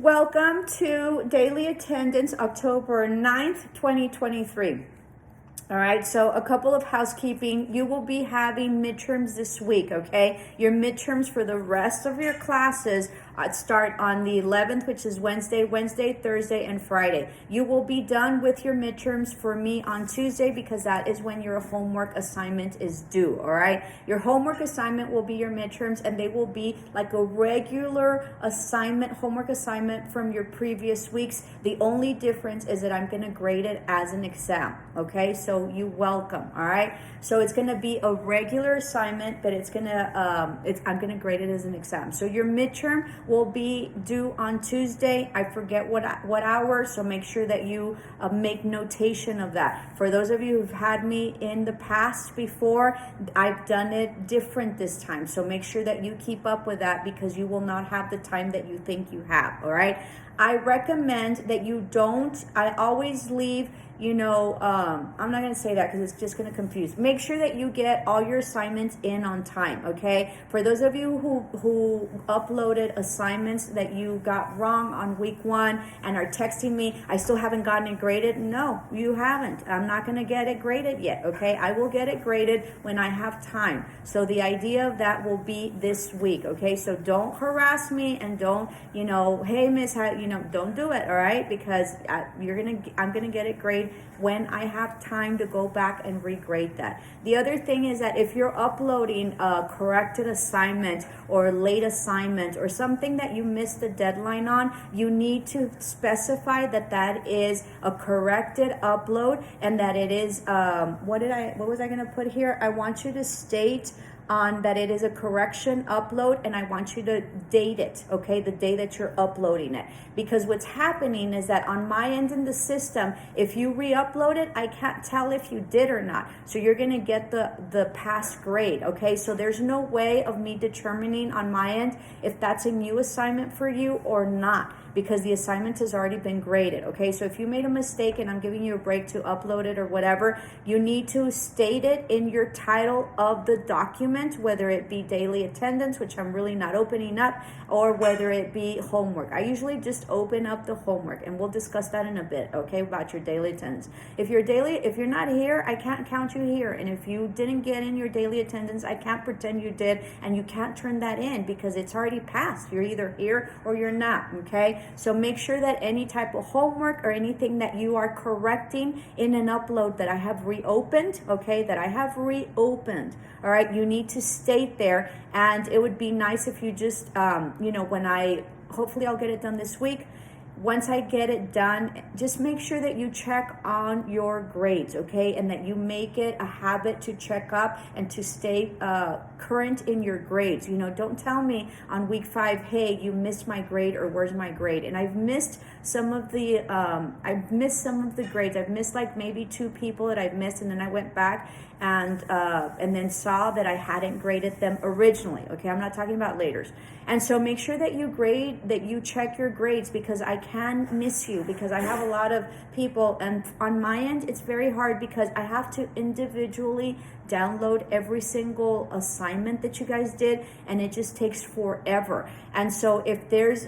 Welcome to Daily Attendance, October 9th, 2023. All right, so a couple of housekeeping. You will be having midterms this week, okay? Your midterms for the rest of your classes start on the 11th, which is Wednesday, Thursday, and Friday. You will be done with your midterms for me on Tuesday because that is when your homework assignment is due, all right? Your homework assignment will be your midterms, and they will be like a regular assignment, homework assignment from your previous weeks. The only difference is that I'm going to grade it as an exam, okay? So you welcome, all right? So it's going to be a regular assignment, but I'm going to grade it as an exam. So your midterm will be due on Tuesday. I forget what hour, so make sure that you make notation of that. For those of you who've had me in the past before, I've done it different this time. So make sure that you keep up with that because you will not have the time that you think you have, all right? I recommend that you don't, I always leave, I'm not going to say that because it's just going to confuse. Make sure that you get all your assignments in on time, okay? For those of you who uploaded assignments that you got wrong on week 1 and are texting me, I still haven't gotten it graded. No, you haven't. I'm not going to get it graded yet, okay? I will get it graded when I have time. So the idea of that will be this week, okay? So don't harass me and don't, hey, miss, don't do it, all right? Because I'm going to get it graded when I have time to go back and regrade that. The other thing is that if you're uploading a corrected assignment or late assignment or something that you missed the deadline on, you need to specify that is a corrected upload and that it is, what was I going to put here? I want you to state on that it is a correction upload, and I want you to date it, okay, the day that you're uploading it. Because what's happening is that on my end in the system, if you re-upload it, I can't tell if you did or not. So you're going to get the past grade, okay? So there's no way of me determining on my end if that's a new assignment for you or not, because the assignment has already been graded, okay? So if you made a mistake and I'm giving you a break to upload it or whatever, you need to state it in your title of the document, whether it be daily attendance, which I'm really not opening up, or whether it be homework. I usually just open up the homework, and we'll discuss that in a bit, okay, about your daily attendance. If you're not here, I can't count you here, and if you didn't get in your daily attendance, I can't pretend you did, and you can't turn that in because it's already passed. You're either here or you're not, okay? So make sure that any type of homework or anything that you are correcting in an upload that I have reopened, okay, all right, you need to state there. And it would be nice if you just, hopefully I'll get it done this week. Once I get it done, just make sure that you check on your grades, okay? And that you make it a habit to check up and to stay current in your grades. Don't tell me on week 5, hey, you missed my grade or where's my grade? And I've missed some of the grades. I've missed like maybe 2 people that I've missed, and then I went back and then saw that I hadn't graded them originally, okay? I'm not talking about laters. And so make sure that you check your grades, because I can miss you, because I have a lot of people, and on my end it's very hard because I have to individually download every single assignment that you guys did, and it just takes forever. And so if there's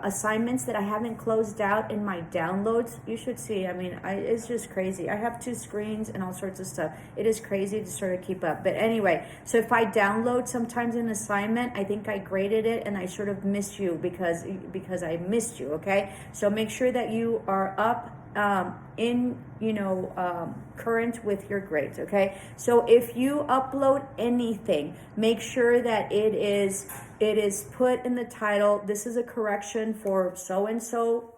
assignments that I haven't closed out in my downloads, you should see, it's just crazy. I have 2 screens and all sorts of stuff. It is crazy to sort of keep up. But anyway, so if I download sometimes an assignment, I think I graded it and I sort of missed you because I missed you, okay? So make sure that you are up current with your grades, okay? So if you upload anything, make sure that it is put in the title, this is a correction for so-and-so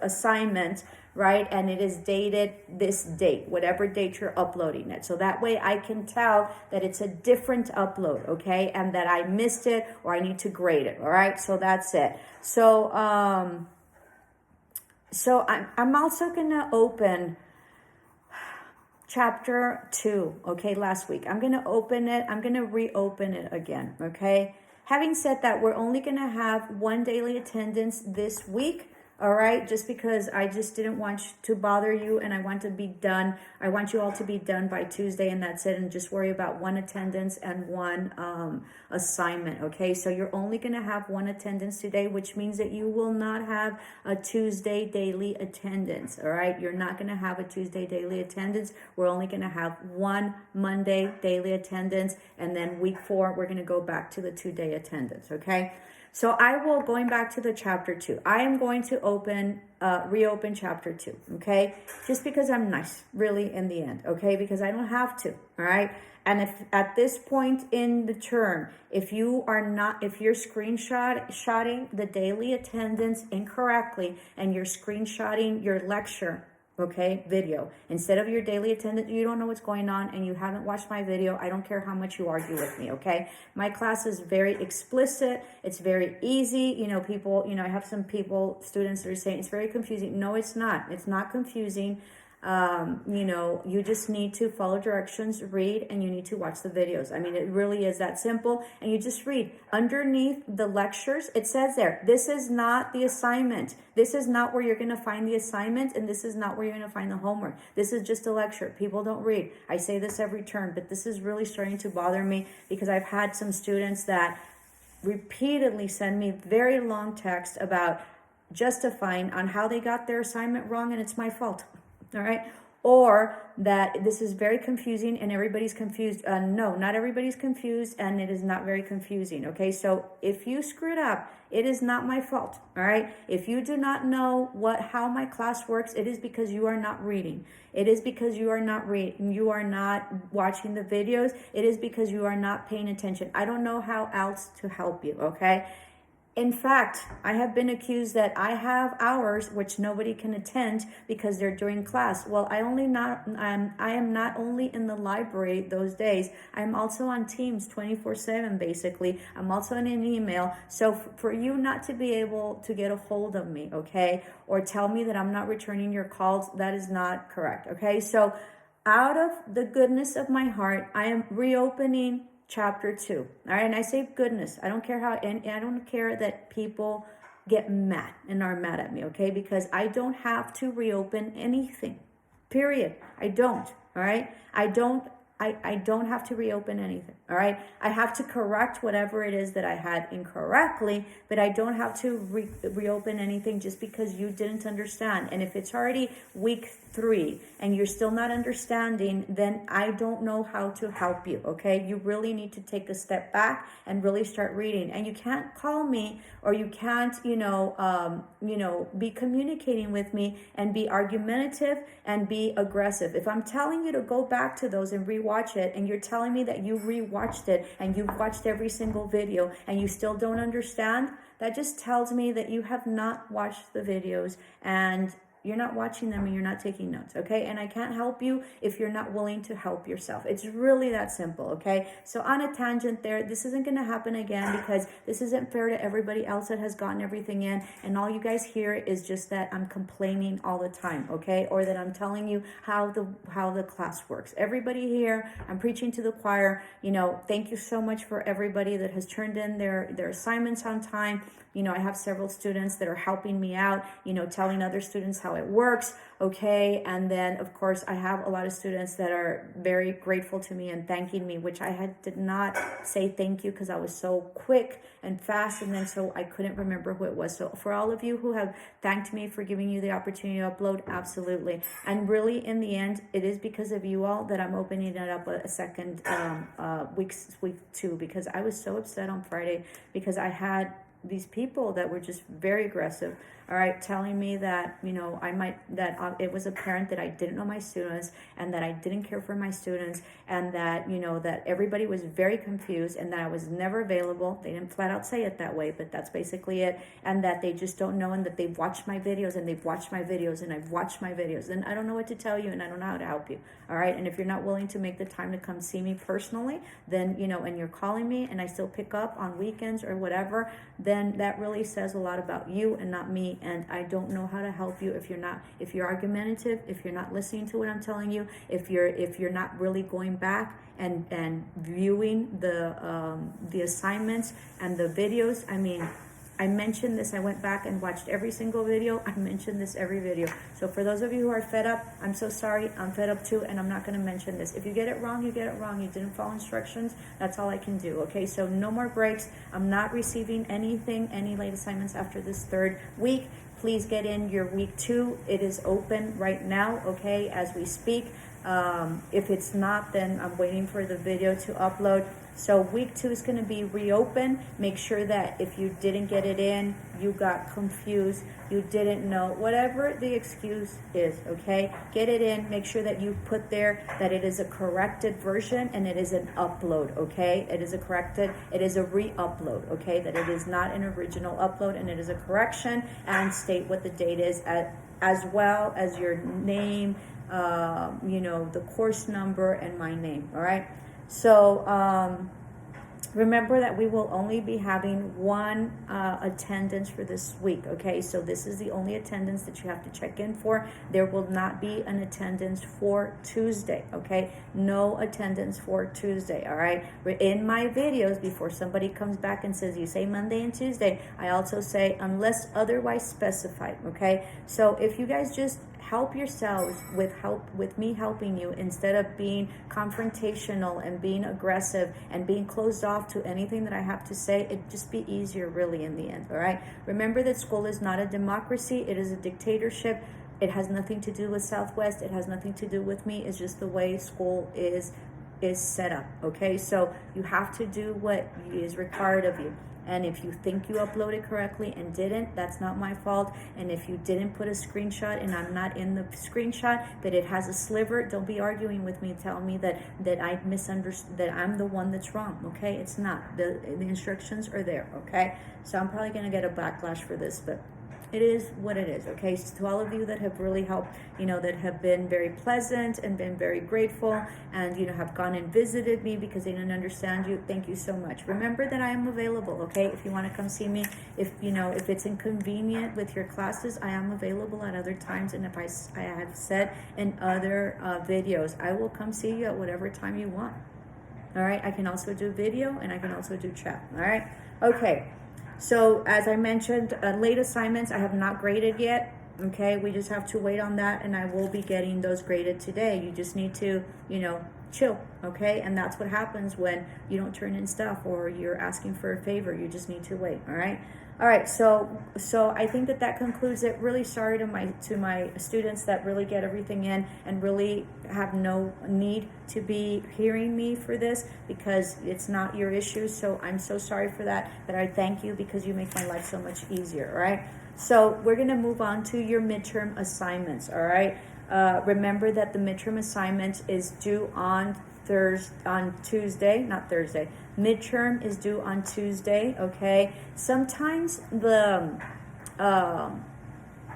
assignment, right? And it is dated this date, whatever date you're uploading it. So that way I can tell that it's a different upload, okay? And that I missed it or I need to grade it, all right? So that's it. So I'm also going to open chapter 2, okay, last week. I'm going to open it. I'm going to reopen it again, okay? Having said that, we're only going to have 1 daily attendance this week, All right, just because I just didn't want to bother you, and I want to be done. I want you all to be done by Tuesday, and that's it. And just worry about one attendance and one assignment. Okay, so you're only going to have one attendance today, which means that you will not have a Tuesday daily attendance. All right, you're not going to have a Tuesday daily attendance. We're only going to have one Monday daily attendance, and then week 4 we're going to go back to the 2-day attendance. Okay. So I will, going back to the chapter 2, I am going to reopen chapter 2, okay? Just because I'm nice, really, in the end, okay? Because I don't have to, all right? And if at this point in the term, if you're screenshotting the daily attendance incorrectly and you're screenshotting your lecture, okay, video, instead of your daily attendance, you don't know what's going on and you haven't watched my video, I don't care how much you argue with me, okay? My class is very explicit. It's very easy. You know, people, I have some students that are saying it's very confusing. No, it's not. It's not confusing. You just need to follow directions, read, and you need to watch the videos. I mean, it really is that simple. And you just read. Underneath the lectures, it says there, this is not the assignment. This is not where you're going to find the assignment, and this is not where you're going to find the homework. This is just a lecture. People don't read. I say this every term, but this is really starting to bother me because I've had some students that repeatedly send me very long text about justifying on how they got their assignment wrong, and it's my fault. All right. Or that this is very confusing and everybody's confused. No, not everybody's confused, and it is not very confusing. Okay. So if you screwed up, it is not my fault. All right. If you do not know how my class works, it is because you are not reading. It is because you are not reading. You are not watching the videos. It is because you are not paying attention. I don't know how else to help you. Okay. In fact, I have been accused that I have hours which nobody can attend because they're during class. Well, I am not only in the library those days, I'm also on Teams 24/7 basically. I'm also in an email. So for you not to be able to get a hold of me, okay, or tell me that I'm not returning your calls, that is not correct, okay? So out of the goodness of my heart, I am reopening chapter 2. All right. And I say goodness. I don't care and I don't care that people get mad and are mad at me. Okay. Because I don't have to reopen anything, period. I don't. All right. I don't have to reopen anything. All right. I have to correct whatever it is that I had incorrectly, but I don't have to reopen anything just because you didn't understand. And if it's already week 3 and you're still not understanding, then I don't know how to help you. Okay. You really need to take a step back and really start reading. And you can't call me, or you can't, be communicating with me and be argumentative and be aggressive. If I'm telling you to go back to those and rewatch it, and you're telling me that you rewatched it and you've watched every single video and you still don't understand, that just tells me that you have not watched the videos and you're not watching them and you're not taking notes, okay? And I can't help you if you're not willing to help yourself. It's really that simple, okay? So on a tangent there, this isn't going to happen again because this isn't fair to everybody else that has gotten everything in. And all you guys hear is just that I'm complaining all the time, okay? Or that I'm telling you how the class works. Everybody here, I'm preaching to the choir. Thank you so much for everybody that has turned in their assignments on time. I have several students that are helping me out, telling other students how it works, okay? And then, of course, I have a lot of students that are very grateful to me and thanking me, which did not say thank you because I was so quick and fast, and then so I couldn't remember who it was. So for all of you who have thanked me for giving you the opportunity to upload, absolutely. And really, in the end, it is because of you all that I'm opening it up a second week 2, because I was so upset on Friday because I had these people that were just very aggressive, all right, telling me that, it was apparent that I didn't know my students and that I didn't care for my students, and that, that everybody was very confused and that I was never available. They didn't flat out say it that way, but that's basically it. And that they just don't know, and that they've watched my videos and they've watched my videos and I've watched my videos. And I don't know what to tell you, and I don't know how to help you. All right. And if you're not willing to make the time to come see me personally, then, and you're calling me and I still pick up on weekends or whatever, then that really says a lot about you and not me. And I don't know how to help you if you're argumentative, if you're not listening to what I'm telling you, if you're not really going back and viewing the assignments and the videos. I mean, I mentioned this. I went back and watched every single video. I mentioned this every video. So for those of you who are fed up, I'm so sorry. I'm fed up too, and I'm not going to mention this. If you get it wrong, you get it wrong. You didn't follow instructions. That's all I can do. Okay, so no more breaks. I'm not receiving anything, any late assignments after this third week. Please get in your week 2. It is open right now, okay, as we speak. If it's not, then I'm waiting for the video to upload. So week 2 is going to be reopened. Make sure that if you didn't get it in, you got confused, you didn't know, whatever the excuse is, okay? Get it in. Make sure that you put there that it is a corrected version and it is an upload, okay? It is a corrected, it is a re-upload, okay? That it is not an original upload and it is a correction, and state what the date is as well as your name, you know, the course number and my name, all right? So remember that we will only be having one attendance for this week, okay? So this is the only attendance that you have to check in for. There will not be an attendance for Tuesday, okay? No attendance for Tuesday, all right? In my videos, before somebody comes back and says, you say Monday and Tuesday, I also say, unless otherwise specified, okay? So if you guys just help yourselves with me helping you, instead of being confrontational and being aggressive and being closed off to anything that I have to say, it'd just be easier really in the end, all right? Remember that school is not a democracy, it is a dictatorship. It has nothing to do with Southwest, it has nothing to do with me, it's just the way school is set up, okay? So you have to do what is required of you. And if you think you uploaded correctly and didn't, that's not my fault. And if you didn't put a screenshot and I'm not in the screenshot, that it has a sliver, don't be arguing with me, telling me that I misunderstood, that I'm the one that's wrong, okay? It's not. The instructions are there, okay? So I'm probably going to get a backlash for this, but it is what it is, okay? So to all of you that have really helped, you know, that have been very pleasant and been very grateful and, you know, have gone and visited me because they didn't understand you, thank you so much. Remember that I am available, okay? If you want to come see me, if, you know, if it's inconvenient with your classes, I am available at other times. And if I have said in other videos, I will come see you at whatever time you want, all right? I can also do video and I can also do chat, all right? Okay. So as I mentioned, late assignments I have not graded yet, okay? We just have to wait on that, and I will be getting those graded today. You just need to, you know, chill, okay? And that's what happens when you don't turn in stuff or you're asking for a favor. You just need to wait, all right? All right, so I think that concludes it. Really sorry to my students that really get everything in and really have no need to be hearing me for this, because it's not your issue. So I'm so sorry for that, but I thank you because you make my life so much easier, all right? So we're gonna move on to your midterm assignments, all right? Remember that the midterm assignment is due on Tuesday, not Thursday. Midterm is due on Tuesday, okay? Sometimes the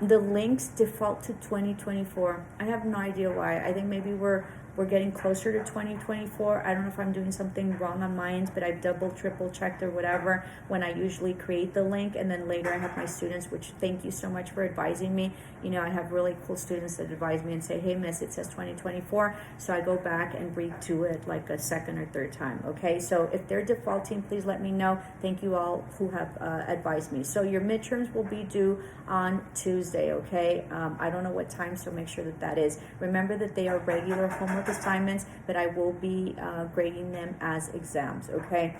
links default to 2024. I have no idea why. I think maybe we're getting closer to 2024. I don't know if I'm doing something wrong on my end, but I've double, triple checked or whatever when I usually create the link, and then later I have my students, which thank you so much for advising me. You know, I have really cool students that advise me and say, hey miss, it says 2024. So I go back and redo it like a second or third time, okay? So if they're defaulting, please let me know. Thank you all who have advised me. So your midterms will be due on Tuesday, okay? I don't know what time, so make sure that is. Remember that they are regular homework assignments, but I will be grading them as exams, okay?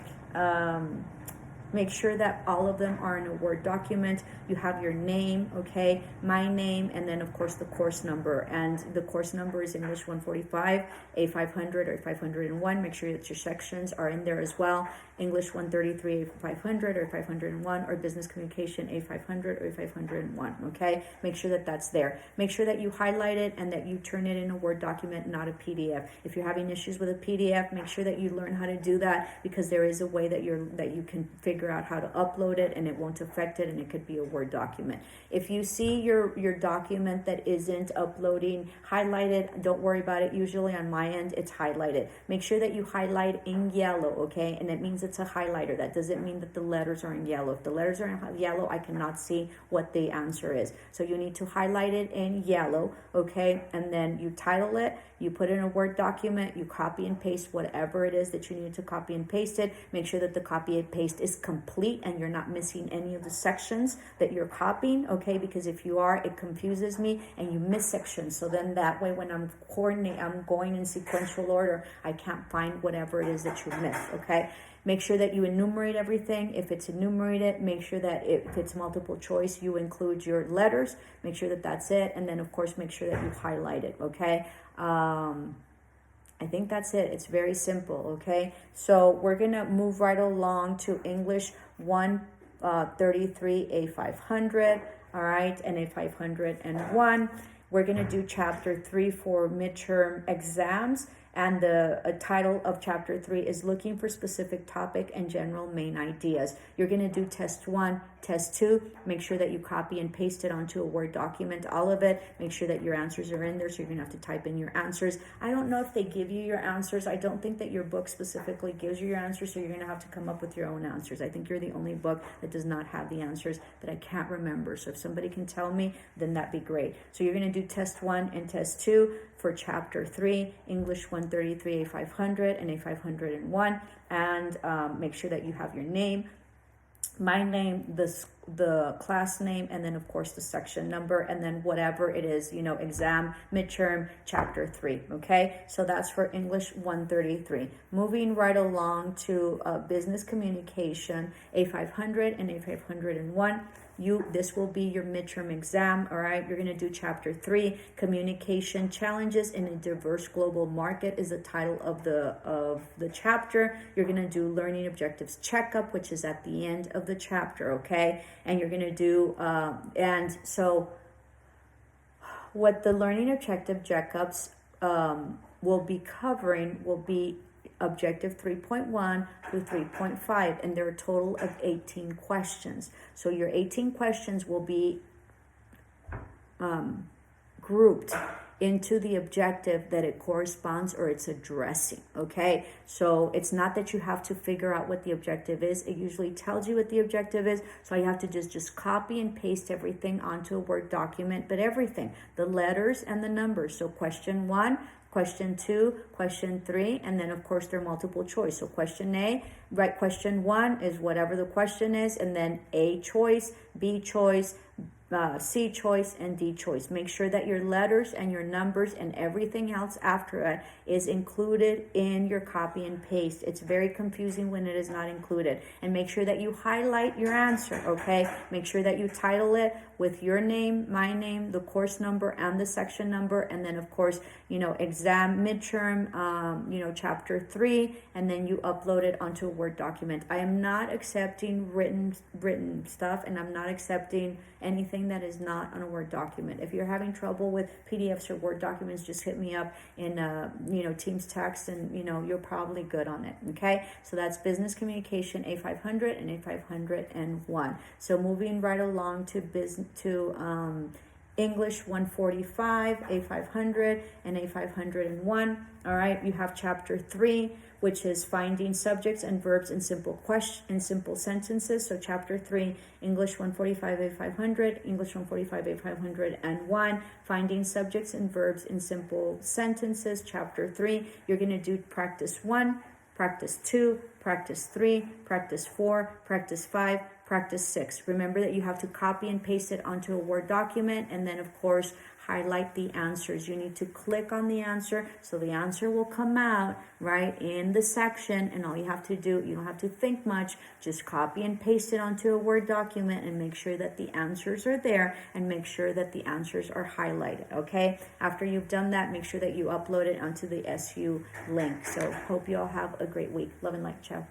Make sure that all of them are in a Word document. You have your name, okay, my name, and then of course the course number. And the course number is English 145, A500 or 501. Make sure that your sections are in there as well. English 133, A500 or 501, or Business Communication A500 or A501, okay? Make sure that that's there. Make sure that you highlight it and that you turn it in a Word document, not a PDF. If you're having issues with a PDF, make sure that you learn how to do that, because there is a way that you can figure out how to upload it and it won't affect it, and it could be a Word Word document. If you see your document that isn't uploading highlighted, don't worry about it. Usually on my end, it's highlighted. Make sure that you highlight in yellow, okay? And it means it's a highlighter. That doesn't mean that the letters are in yellow. If the letters are in yellow, I cannot see what the answer is. So you need to highlight it in yellow, okay? And then you title it, you put in a Word document, you copy and paste whatever it is that you need to copy and paste it. Make sure that the copy and paste is complete and you're not missing any of the sections that you're copying, okay? Because if you are, it confuses me and you miss sections. So then that way when I'm going in sequential order, I can't find whatever it is that you missed, okay? Make sure that you enumerate everything. If it's enumerated, make sure that if it's multiple choice, you include your letters. Make sure that that's it. And then, of course, make sure that you highlight it, okay? I think that's it. It's very simple, okay? So we're going to move right along to English 133, A500, all right, and A501. We're going to do chapter 3 for midterm exams. And the title of chapter 3 is looking for specific topic and general main ideas. You're going to do test 1, test 2. Make sure that you copy and paste it onto a Word document, all of it. Make sure that your answers are in there, so you're going to have to type in your answers. I don't know if they give you your answers. I don't think that your book specifically gives you your answers, so you're going to have to come up with your own answers. I think you're the only book that does not have the answers that I can't remember. So if somebody can tell me, then that'd be great. So you're going to do test 1 and test 2 for chapter 3, English 133, A500 and A501, and make sure that you have your name, my name, the class name, and then of course the section number, and then whatever it is, you know, exam, midterm, chapter 3, okay? So that's for English 133. Moving right along to business communication, A500 and A501. This will be your midterm exam, all right? You're going to do chapter 3, communication challenges in a diverse global market is the title of the chapter. You're going to do learning objectives checkup, which is at the end of the chapter, okay? And you're going to do, and so what the learning objective checkups will be covering will be objective 3.1 through 3.5, and there are a total of 18 questions. So your 18 questions will be grouped into the objective that it corresponds or it's addressing, okay? So it's not that you have to figure out what the objective is. It usually tells you what the objective is, so you have to just copy and paste everything onto a Word document, but everything, the letters and the numbers. So question 1, question 2, question 3, and then of course they're multiple choice. So question A, right, question 1 is whatever the question is, and then A choice, B choice, C choice, and D choice. Make sure that your letters and your numbers and everything else after it is included in your copy and paste. It's very confusing when it is not included. And make sure that you highlight your answer, okay? Make sure that you title it with your name, my name, the course number, and the section number, and then of course, you know, exam, midterm, you know, chapter 3, and then you upload it onto a Word document. I am not accepting written stuff, and I'm not accepting anything that is not on a Word document. If you're having trouble with PDFs or Word documents, just hit me up in you know, Teams text, and you know, you're probably good on it, okay? So that's business communication A500 and A501. So moving right along to English 145, A500 and A501. All right, you have chapter 3, which is finding subjects and verbs in simple sentences. So chapter 3, English 145, A500, English 145, A501, finding subjects and verbs in simple sentences. Chapter 3, you're going to do practice 1, practice 2, practice 3, practice 4, practice 5, practice 6. Remember that you have to copy and paste it onto a Word document, and then of course highlight the answers. You need to click on the answer, so the answer will come out right in the section, and all you have to do, you don't have to think much, just copy and paste it onto a Word document and make sure that the answers are there, and make sure that the answers are highlighted, okay? After you've done that, make sure that you upload it onto the SU link. So hope you all have a great week. Love and light. Ciao.